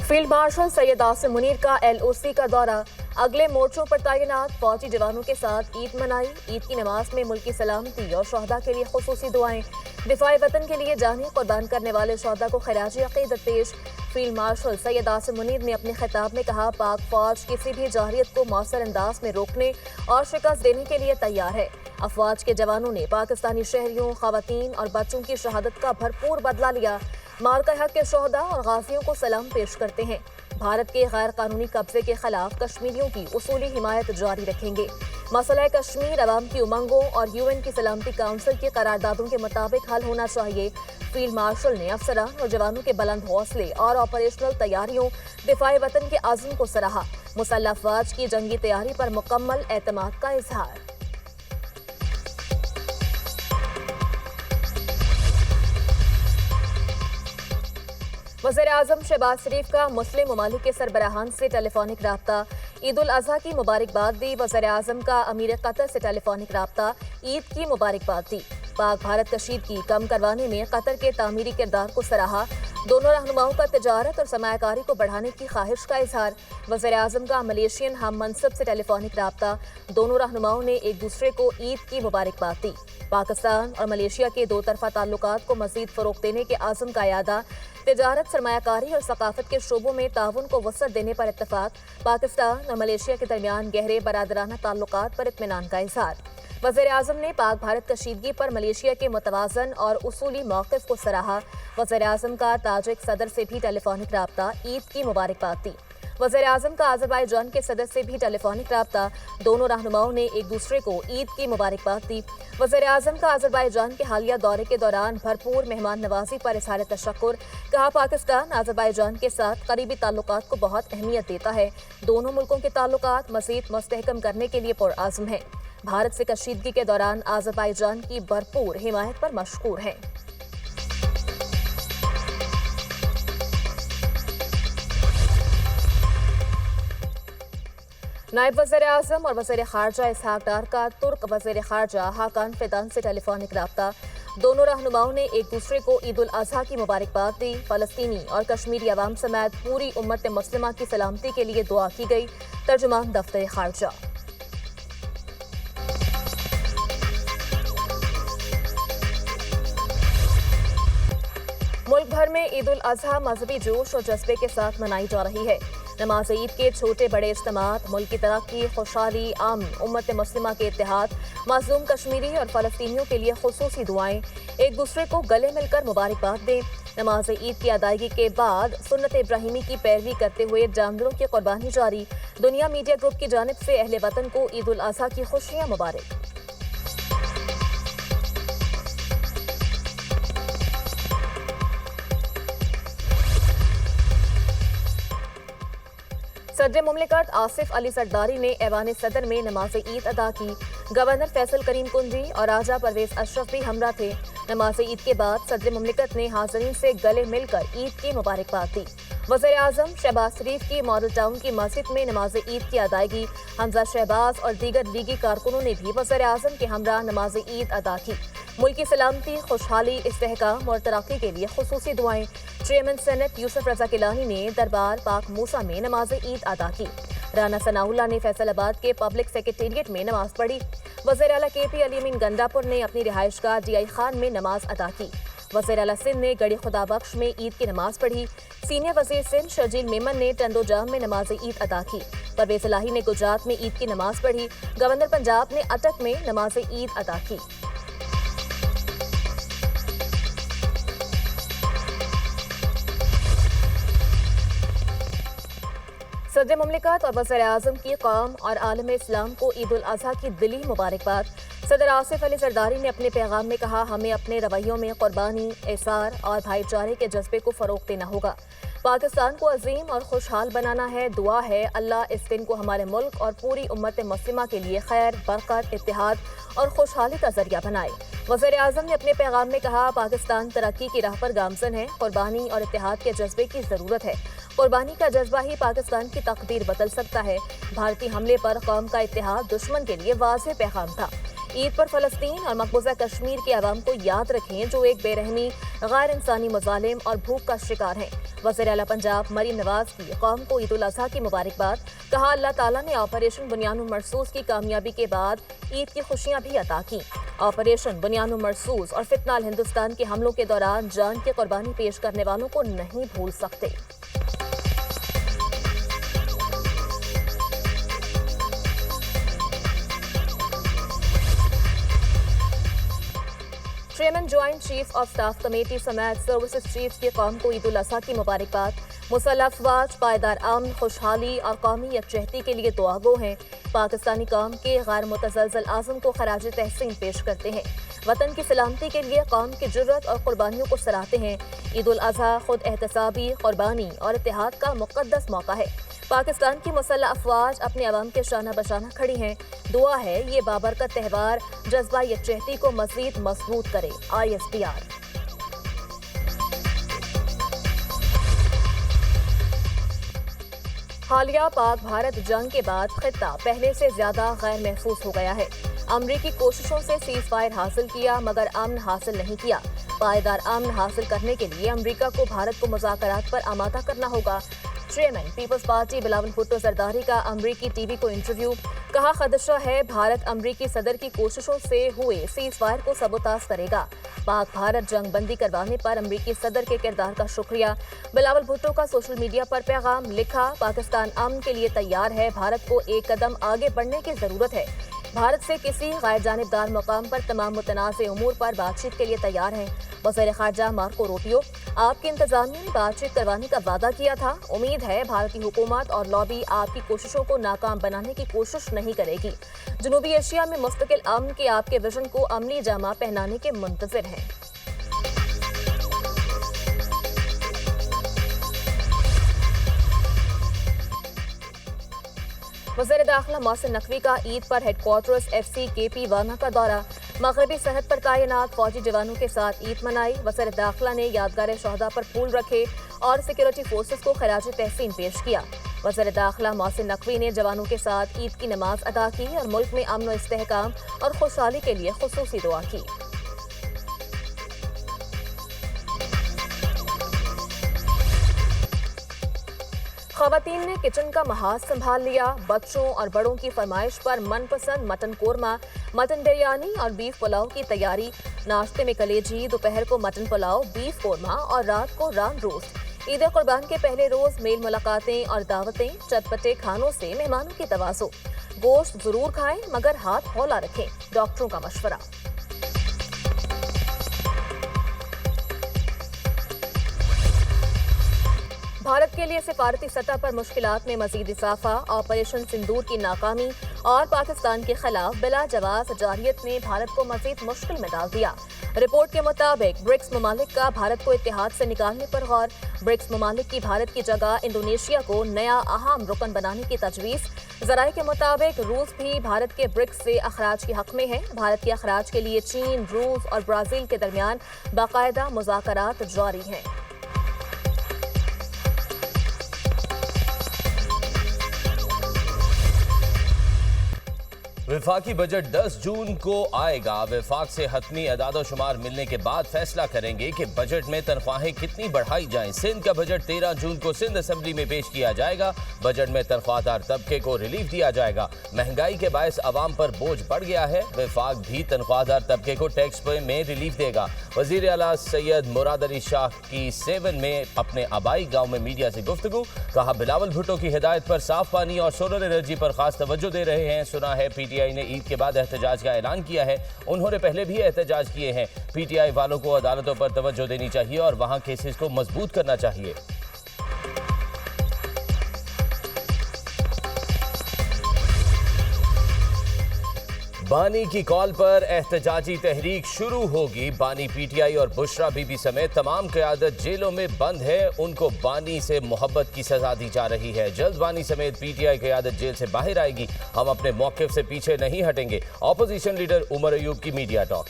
Field marshal Syed Asim Munir का LOC का दौरा, अगले मोर्चों पर तैनात फौजी जवानों के साथ ईद मनाई। ईद की नमाज में मुल्की सलामती और शहदा के लिए खुसूसी दुआएं। दिफाए वतन के लिए जानें कुर्बान करने वाले शहदा को खराज अकीदत पेश। फील्ड मार्शल सैयद आसिम मुनीर ने अपने खिताब में कहा, पाक फौज किसी भी जाहिरियत को मौसर अंदाज में रोकने और शिकस्त देने के लिए तैयार है। अफवाज के जवानों ने पाकिस्तानी शहरियों, खवातीन और बच्चों की शहादत का भरपूर बदला लिया। मार्का हक के शोहदा और गाजियों को सलाम पेश करते हैं। भारत के गैर कानूनी कब्जे के खिलाफ कश्मीरियों की उसूली हिमायत जारी रखेंगे। मसला कश्मीर अवाम की उमंगों और UN की सलामती काउंसिल की करारदादों के मुताबिक हल होना चाहिए। फील्ड मार्शल ने अफसरान और जवानों के बुलंद हौसले और ऑपरेशनल तैयारियों, दिफाए वतन के आज़म को सराहा। मुसल्लह अफवाज की जंगी तैयारी पर मुकम्मल एतमाद का इजहार। वज़ीर-ए-आज़म शहबाज शरीफ का मुस्लिम ममालिक के सरबराहान से टेलीफोनिक राब्ता। ईद उल अज़हा की मुबारकबाद दी। वज़ीर-ए-आज़म का अमीर कतर से टेलीफोनिक राब्ता, ईद की मुबारकबाद दी। पाक भारत कशीदगी कम करवाने में कतर के तामीरी किरदार को सराहा। दोनों रहनुमाओं का तिजारत और सरमायाकारी को बढ़ाने की ख्वाहिश का इजहार। वज़ीर-ए-आज़म का मलेशियन हम मनसब से टेलीफोनिक राब्ता। दोनों रहनुमाओं ने एक दूसरे को ईद की मुबारकबाद दी। पाकिस्तान और मलेशिया के दो तरफा ताल्लुकात को मज़ीद फ़रोग़ देने के आज़म का यादा। तिजारत, सरमायाकारी और सकाफत के शोबों में ताउन को वसअत देने पर इत्तफाक। पाकिस्तान और मलेशिया के दरमियान गहरे बरादराना ताल्लुकात पर इत्मीनान का इजहार। वज़ीर-ए-आज़म ने पाक भारत कशीदगी पर मलेशिया के मुतवाज़न और उसूली मौक़िफ़ को सराहा। वज़ीर-ए-आज़म का ताजिक सदर से भी टेलीफोनिक राब्ता, ईद की मुबारकबाद दी। वज़ीर-ए-आज़म का अज़रबाईजान के सदर से भी टेलीफोनिक राब्ता। दोनों रहनुमाओं ने एक दूसरे को ईद की मुबारकबाद दी। वज़ीर-ए-आज़म का अज़रबाईजान के हालिया दौरे के दौरान भरपूर मेहमान नवाजी पर इज़हार तशक्कुर। कहा, पाकिस्तान अज़रबाईजान के साथ करीबी ताल्लुकात को बहुत अहमियत देता है। दोनों मुल्कों के ताल्लुकात मज़ीद मुस्तहकम करने के लिए पुरआज़म है। भारत से कशीदगी के दौरान अज़रबाईजान की भरपूर हिमायत पर मशकूर हैं। नायब वज़ीर-ए-आज़म और वज़ीर ख़ारजा इसहाक़ डार का तुर्क वज़ीर ख़ारजा हाकान फिदान से टेलीफोनिक राब्ता। दोनों रहनुमाओं ने एक दूसरे को ईद उल अज़हा की मुबारकबाद दी। फ़लस्तीनी और कश्मीरी अवाम समेत पूरी उम्मत मुस्लिमा की सलामती के लिए दुआ की गई। तर्जुमान दफ्तर ख़ारजा। मुल्क भर में ईद उल अज़हा मजहबी जोश और जज्बे के साथ मनाई जा रही है। नमाज ईद के छोटे बड़े इज्तिमात, मुल्क की तरक्की, खुशहाली, अमन, उम्मत मुस्लिमा के इत्तेहाद, मज़लूम कश्मीरी और फ़लस्तीनियों के लिए खुसूसी दुआएं। एक दूसरे को गले मिलकर मुबारकबाद दें। नमाज ईद की अदायगी के बाद सुन्नत इब्राहिमी की पैरवी करते हुए जानवरों की कुर्बानी जारी। दुनिया मीडिया ग्रुप की जानिब से अहले वतन को ईद उल अज़हा की खुशियाँ मुबारक। सदर मुमलिकत आसिफ अली सरदारी ने ऐवान सदर में नमाज ईद अदा की। गवर्नर फैसल करीम कुंजी और राजा परवेज अशरफ भी हमरा थे। नमाज ईद के बाद सदर मुमलिकत ने हाज़रीन से गले मिलकर ईद की मुबारकबाद दी। वज़ीर-ए-आज़म शहबाज शरीफ की मॉडल टाउन की मस्जिद में नमाज ईद की अदायगी। हमजा शहबाज और दीगर लीगी कारकुनों ने भी वज़ीर-ए-आज़म के हमरा नमाज ईद अदा की। मुल्क की सलामती, खुशहाली, इस्तेहकाम और तरक्की के लिए खुसूसी दुआएं। चेयरमैन सेनेट यूसुफ रज़ा गिलानी ने दरबार पाक मूसा में नमाज ईद अदा की। राना सनाउल्लाह ने फैसलाबाद के पब्लिक सेक्रेटेरिएट में नमाज पढ़ी। वज़ीर आला KP अली अमीन गंडापुर ने अपनी रिहाइशगाह DI खान में नमाज अदा की। वज़ीर आला सिंध ने गड़ी खुदाबख्श में ईद की नमाज पढ़ी। सीनियर वज़ीर सिंध शर्जील मेमन ने टंडो जाम में नमाज ईद अदा की। परवेज इलाही ने गुजरात में ईद की नमाज पढ़ी। गवर्नर पंजाब ने अटक में नमाज ईद अदा की। सदर मुमलिकत और वज़ीर-ए-आज़म की कौम और आलम इस्लाम को ईद उल अज़हा की दिली मुबारकबाद। सदर आसिफ अली ज़रदारी ने अपने पैगाम में कहा, हमें अपने रवैयों में कुर्बानी, एसार और भाईचारे के जज्बे को फ़रोग़ देना होगा। पाकिस्तान को अजीम और खुशहाल बनाना है। दुआ है अल्लाह इस दिन को हमारे मुल्क और पूरी उम्मत मुस्लिमा के लिए खैर, बरकत, इत्तेहाद और खुशहाली का जरिया बनाए। वज़ीर-ए-आज़म ने अपने पैगाम में कहा, पाकिस्तान तरक्की की राह पर गामज़न है। कुर्बानी और इत्तेहाद के जज्बे की ज़रूरत है। कुर्बानी का जज्बा ही पाकिस्तान की तकदीर बदल सकता है। भारतीय हमले पर कौम का इत्तेहाद दुश्मन के लिए वाज़ेह पैगाम था। ईद पर फलस्तीन और मकबूजा कश्मीर के अवाम को याद रखें जो एक बेरहमी, गैर इंसानी मुजालिम और भूख का शिकार हैं। वज़ीर आला पंजाब मरीम नवाज की कौम को ईद उल अज़हा की मुबारकबाद। कहा, अल्लाह ताला ने ऑपरेशन बुनियानुल मरसूस की कामयाबी के बाद ईद की खुशियां भी अता की। ऑपरेशन बुनियानुल मरसूस और फितनाल हिंदुस्तान के हमलों के दौरान जान की कुर्बानी पेश करने वालों को नहीं भूल सकते। Chairman joint chief of staff committee समेत सर्विसेज चीफ की कौम को ईद उल अज़हा की मुबारकबाद। मुसल्लह अफवाज पायदार अमन, खुशहाली और कौमी यकजहती के लिए दुआगो हैं। पाकिस्तानी कौम के गैर मुतज़लज़ल आज़म को खराज तहसीन पेश करते हैं। वतन की सलामती के लिए कौम की जुर्रत और कुर्बानियों को सराहते हैं। ईद उल अज़हा खुद एहतसाबी, कुर्बानी और इत्तेहाद का मुक़द्दस मौका है। पाकिस्तान की मुसल्लह अफवाज अपने अवाम के शाना बशाना खड़ी हैं। दुआ है ये बाबरकत त्यौहार जज्बा यकजहती को मज़ीद मजबूत करे। ISPR। हालिया पाक भारत जंग के बाद खित्ता पहले से ज्यादा गैर महफूज हो गया है। अमरीकी कोशिशों से सीज फायर हासिल किया मगर अमन हासिल नहीं किया। पायदार अमन हासिल करने के लिए अमरीका को भारत को मुज़ाकरात पर आमादा करना होगा। चेयरमैन पीपल्स पार्टी बिलावल भुट्टो जरदारी का अमरीकी टीवी को इंटरव्यू। कहा, खदशा है भारत अमरीकी सदर की कोशिशों से हुए सीज फायर को सबोताज करेगा। पाक भारत जंग बंदी करवाने पर अमरीकी सदर के किरदार का शुक्रिया। बिलावल भुट्टो का सोशल मीडिया पर पैगाम। लिखा, पाकिस्तान अमन के लिए तैयार है, भारत को एक कदम आगे बढ़ने की जरूरत है। भारत से किसी गैर जानिबदार मकाम पर तमाम मुतनाज़ उमूर पर बातचीत के लिए तैयार हैं। वज़ीर ख़ारजा मार्को रूबियो, आपकी इंतज़ामिया ने बातचीत करवाने का वादा किया था। उम्मीद है भारतीय हुकूमत और लॉबी आपकी कोशिशों को नाकाम बनाने की कोशिश नहीं करेगी। जनूबी एशिया में मुस्तकिल अमन के आपके विजन को अमली जामा पहनाने के मुंतज़िर हैं। वज़ीर दाखिला मोहसिन नकवी का ईद पर हेडक्वार्टर्स FCKP वाना का दौरा। मगरबी सरहद पर तैनात फौजी जवानों के साथ ईद मनाई। वज़ीर दाखिला ने यादगार शहदा पर फूल रखे और सिक्योरिटी फोर्सेस को खराज तहसीन पेश किया। वज़ीर दाखिला मोहसिन नकवी ने जवानों के साथ ईद की नमाज अदा की और मुल्क में अमन व इस्तेहकाम और खुशहाली के लिए खुसूसी दुआ की। ख़वातीन ने किचन का महाज संभाल लिया। बच्चों और बड़ों की फरमाइश पर मनपसंद मटन कोरमा, मटन बिरयानी और बीफ पुलाव की तैयारी। नाश्ते में कलेजी, दोपहर को मटन पुलाव, बीफ कोरमा और रात को रान रोस्ट। ईद कुर्बान के पहले रोज मेल मुलाकातें और दावतें। चटपटे खानों से मेहमानों की तवाज़ो। गोश्त जरूर खाएं मगर हाथ हौला रखें, डॉक्टरों का मशवरा। भारत के लिए सिफारती सतह पर मुश्किलात में मजीद इजाफा। ऑपरेशन सिंदूर की नाकामी और पाकिस्तान के खिलाफ बिला जवाब जारियत ने भारत को मजीद मुश्किल में डाल दिया। रिपोर्ट के मुताबिक ब्रिक्स ममालिक का भारत को इत्तेहाद से निकालने पर गौर। ब्रिक्स ममालिक की भारत की जगह इंडोनेशिया को नया अहम रुकन बनाने की तजवीज़। ज़राए के मुताबिक रूस भी भारत के ब्रिक्स से अखराज के हक में है। भारत के अखराज के लिए चीन, रूस और ब्राज़ील के दरमियान बाकायदा मुज़ाकरात जारी हैं। वफाकी बजट 10 जून को आएगा। वफाक से हतमी अदाद शुमार मिलने के बाद फैसला करेंगे कि बजट में तनख्वाहें कितनी बढ़ाई जाएं। सिंध का बजट 13 जून को सिंध असेंबली में पेश किया जाएगा। बजट में तनख्वाहदार तबके को रिलीफ दिया जाएगा। महंगाई के बायस अवाम पर बोझ बढ़ गया है। वफाक भी तनख्वाहदार तबके को टैक्स में रिलीफ देगा। वज़ीर आला सैयद मुराद अली शाह की 7 में अपने आबाई गाँव में मीडिया से गुफ्तगू। कहा, बिलावल भुट्टो की हिदायत पर साफ पानी और सोलर एनर्जी पर खास तवज्जो दे रहे हैं। सुना है PTI ने ईद के बाद एहतजाज का ऐलान किया है। उन्होंने पहले भी एहतजाज किए हैं। PTI वालों को अदालतों पर तवज्जो देनी चाहिए और वहां केसेस को मजबूत करना चाहिए। बानी की कॉल पर एहतजाजी तहरीक शुरू होगी। बानी PTI और बुशरा बीबी समेत तमाम क़यादत जेलों में बंद है। उनको बानी से मोहब्बत की सजा दी जा रही है। जल्द बानी समेत PTI क़यादत जेल से बाहर आएगी। हम अपने मौक़िफ़ से पीछे नहीं हटेंगे। ऑपोजिशन लीडर उमर अयूब की मीडिया टॉक।